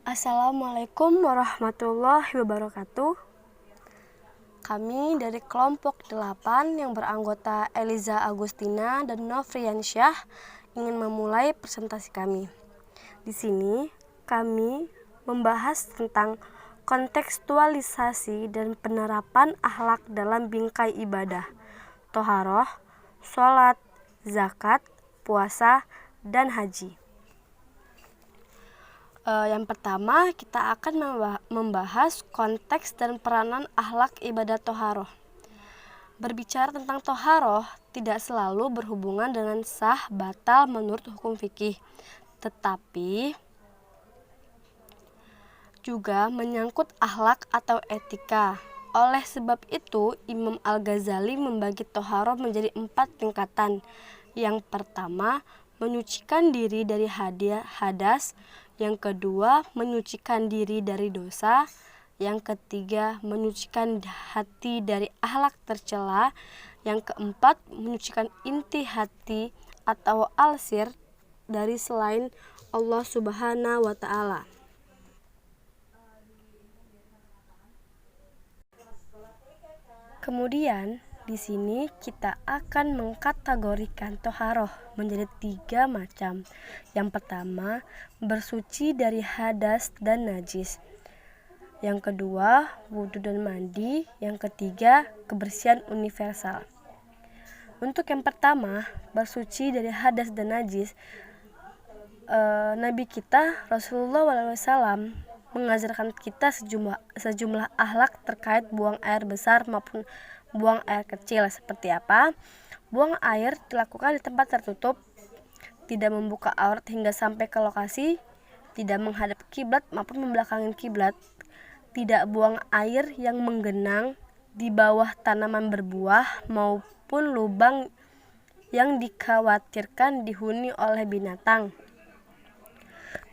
Assalamualaikum warahmatullahi wabarakatuh. Kami dari kelompok 8 yang beranggota Eliza Agustina dan Nofriansyah ingin memulai presentasi kami. Di sini kami membahas tentang kontekstualisasi dan penerapan akhlak dalam bingkai ibadah, toharoh, sholat, zakat, puasa, dan haji. Yang pertama, kita akan membahas konteks dan peranan akhlak ibadah toharoh. Berbicara tentang toharoh tidak selalu berhubungan dengan sah batal menurut hukum fikih, tetapi juga menyangkut akhlak atau etika. Oleh sebab itu, Imam Al-Ghazali membagi toharoh menjadi 4 tingkatan. Yang pertama, menyucikan diri dari hadas. Yang kedua, menyucikan diri dari dosa. Yang ketiga, menyucikan hati dari akhlak tercela. Yang keempat, menyucikan inti hati atau al-sir dari selain Allah Subhanahu wa Ta'ala. Kemudian, di sini kita akan mengkategorikan toharoh menjadi 3 macam. Yang pertama, bersuci dari hadas dan najis. Yang kedua, wudhu dan mandi. Yang ketiga, kebersihan universal. Untuk yang pertama, bersuci dari hadas dan najis, Nabi kita Rasulullah SAW mengajarkan kita sejumlah akhlak terkait buang air besar maupun buang air kecil. Seperti apa? Buang air dilakukan di tempat tertutup, tidak membuka aurat hingga sampai ke lokasi, tidak menghadap kiblat maupun membelakangi kiblat, tidak buang air yang menggenang di bawah tanaman berbuah maupun lubang yang dikhawatirkan dihuni oleh binatang.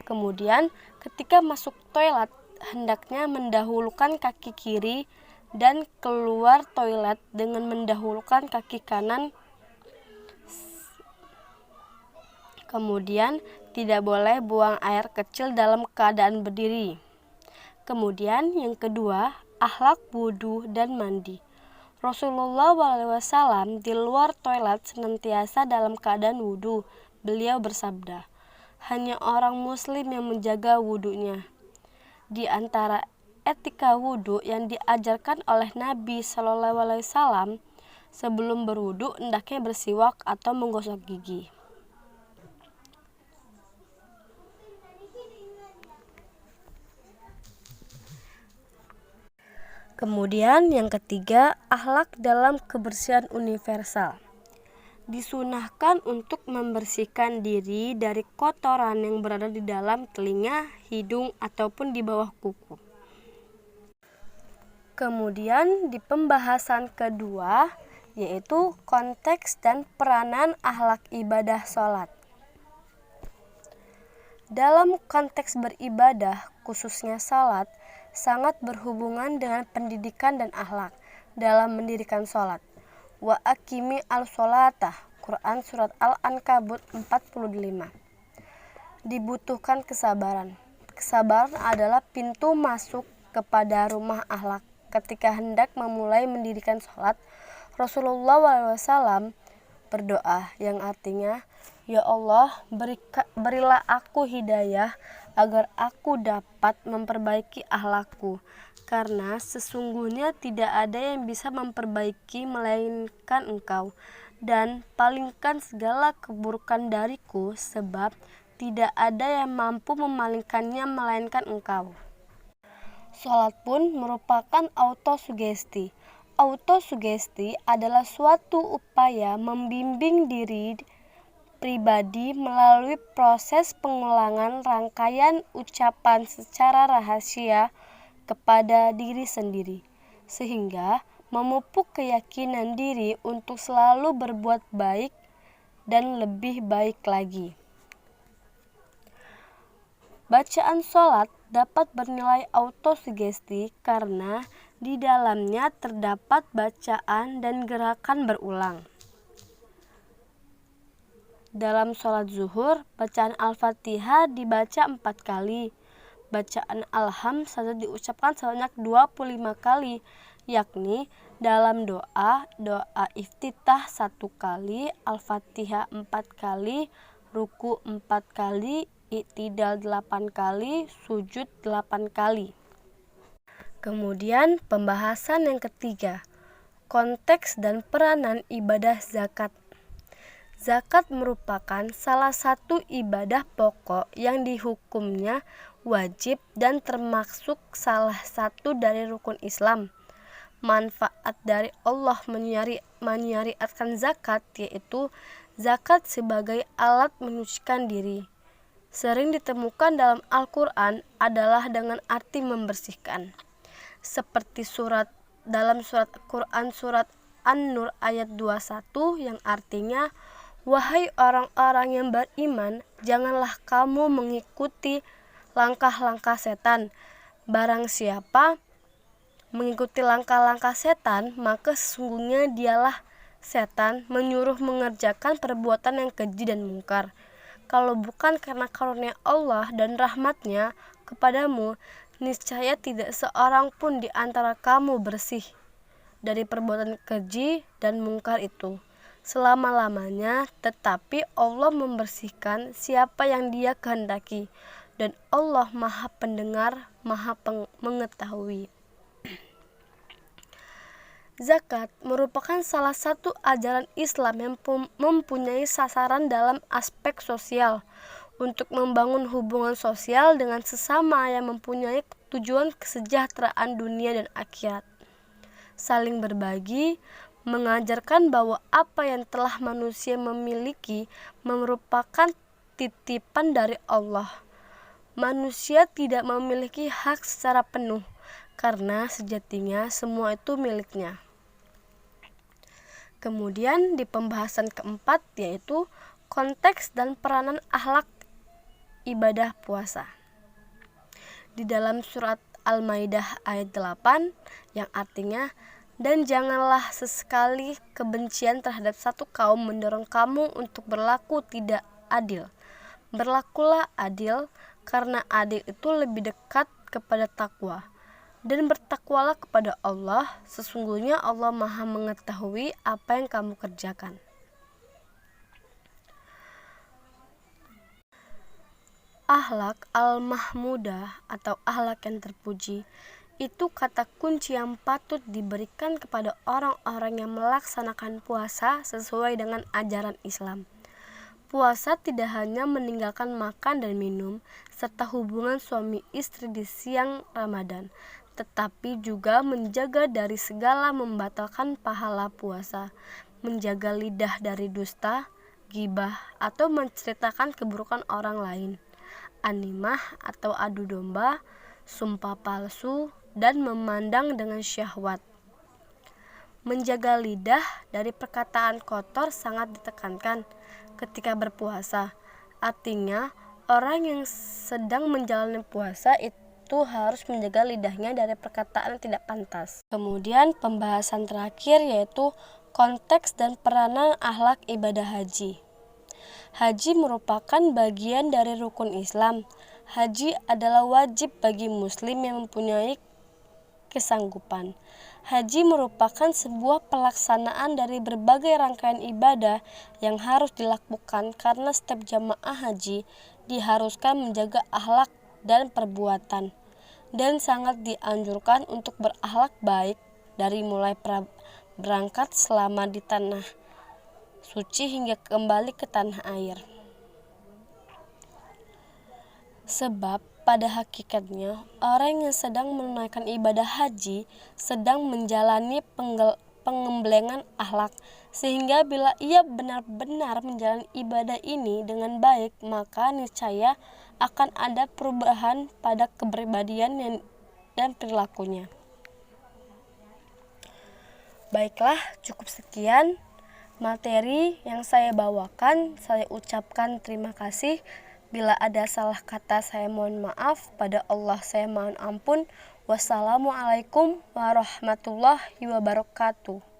Kemudian, ketika masuk toilet, hendaknya mendahulukan kaki kiri dan keluar toilet dengan mendahulukan kaki kanan. Kemudian, tidak boleh buang air kecil dalam keadaan berdiri. Kemudian, yang kedua, akhlak wudhu dan mandi. Rasulullah SAW di luar toilet senantiasa dalam keadaan wudhu. Beliau bersabda, hanya orang muslim yang menjaga wudhunya. Di antara etika wudhu yang diajarkan oleh Nabi SAW, sebelum berwudhu hendaknya bersiwak atau menggosok gigi. Kemudian yang ketiga, akhlak dalam kebersihan universal. Disunahkan untuk membersihkan diri dari kotoran yang berada di dalam telinga, hidung, ataupun di bawah kuku. Kemudian di pembahasan kedua, yaitu konteks dan peranan akhlak ibadah sholat. Dalam konteks beribadah, khususnya sholat, sangat berhubungan dengan pendidikan dan akhlak dalam mendirikan sholat. Wa aqimi al-sholatah, Quran Surat Al-Ankabut 45. Dibutuhkan kesabaran. Kesabaran adalah pintu masuk kepada rumah akhlak. Ketika hendak memulai mendirikan sholat, Rasulullah SAW berdoa yang artinya, ya Allah, berilah aku hidayah agar aku dapat memperbaiki akhlakku, karena sesungguhnya tidak ada yang bisa memperbaiki melainkan Engkau, dan palingkan segala keburukan dariku, sebab tidak ada yang mampu memalingkannya melainkan Engkau. Sholat pun merupakan autosugesti. Autosugesti adalah suatu upaya membimbing diri pribadi melalui proses pengulangan rangkaian ucapan secara rahasia kepada diri sendiri, sehingga memupuk keyakinan diri untuk selalu berbuat baik dan lebih baik lagi. Bacaan sholat dapat bernilai autosugesti karena di dalamnya terdapat bacaan dan gerakan berulang. Dalam sholat zuhur, bacaan Al-Fatihah dibaca 4 kali. bacaan alham saja diucapkan sebanyak 25 kali, yakni dalam doa iftitah 1 kali, al-fatihah 4 kali, ruku 4 kali, i'tidal 8 kali, sujud 8 kali. Kemudian pembahasan yang ketiga, konteks dan peranan ibadah zakat. Zakat merupakan salah satu ibadah pokok yang dihukumnya wajib dan termasuk salah satu dari rukun Islam. Manfaat dari Allah menyariatkan zakat yaitu zakat sebagai alat menyucikan diri. Sering ditemukan dalam Al-Quran adalah dengan arti membersihkan. Seperti dalam surat Quran surat An-Nur ayat 21 yang artinya, wahai orang-orang yang beriman, janganlah kamu mengikuti langkah-langkah setan. Barang siapa mengikuti langkah-langkah setan, maka sesungguhnya dialah setan menyuruh mengerjakan perbuatan yang keji dan mungkar. Kalau bukan karena karunia Allah dan rahmatnya kepadamu, niscaya tidak seorang pun di antara kamu bersih dari perbuatan keji dan mungkar itu selama-lamanya, tetapi Allah membersihkan siapa yang Dia kehendaki, dan Allah Maha Pendengar, Maha Mengetahui. Zakat merupakan salah satu ajaran Islam yang mempunyai sasaran dalam aspek sosial, untuk membangun hubungan sosial dengan sesama yang mempunyai tujuan kesejahteraan dunia dan akhirat. Saling berbagi, mengajarkan bahwa apa yang telah manusia miliki merupakan titipan dari Allah. Manusia tidak memiliki hak secara penuh, karena sejatinya semua itu miliknya. Kemudian di pembahasan keempat yaitu konteks dan peranan akhlak ibadah puasa. Di dalam surat Al-Maidah ayat 8 yang artinya, dan janganlah sesekali kebencian terhadap satu kaum mendorong kamu untuk berlaku tidak adil. Berlakulah adil, karena adil itu lebih dekat kepada takwa. Dan bertakwalah kepada Allah, sesungguhnya Allah Maha Mengetahui apa yang kamu kerjakan. Akhlak al-mahmudah atau akhlak yang terpuji itu kata kunci yang patut diberikan kepada orang-orang yang melaksanakan puasa sesuai dengan ajaran Islam. Puasa tidak hanya meninggalkan makan dan minum serta hubungan suami istri di siang Ramadan, tetapi juga menjaga dari segala membatalkan pahala puasa, menjaga lidah dari dusta, ghibah atau menceritakan keburukan orang lain, animah atau adu domba, sumpah palsu, dan memandang dengan syahwat. Menjaga lidah dari perkataan kotor sangat ditekankan ketika berpuasa. Artinya, orang yang sedang menjalani puasa itu harus menjaga lidahnya dari perkataan yang tidak pantas. Kemudian pembahasan terakhir yaitu konteks dan peranan akhlak ibadah haji. Haji merupakan bagian dari rukun Islam. Haji adalah wajib bagi muslim yang mempunyai kesanggupan. Haji merupakan sebuah pelaksanaan dari berbagai rangkaian ibadah yang harus dilakukan karena setiap jamaah haji diharuskan menjaga akhlak dan perbuatan, dan sangat dianjurkan untuk berakhlak baik dari mulai berangkat selama di tanah suci hingga kembali ke tanah air. Sebab pada hakikatnya orang yang sedang menunaikan ibadah haji sedang menjalani pengembelengan akhlak, sehingga bila ia benar-benar menjalani ibadah ini dengan baik, maka niscaya akan ada perubahan pada kepribadian dan perilakunya. Baiklah, cukup sekian materi yang saya bawakan. Saya ucapkan terima kasih. Bila ada salah kata saya mohon maaf, pada Allah saya mohon ampun. Wassalamualaikum warahmatullahi wabarakatuh.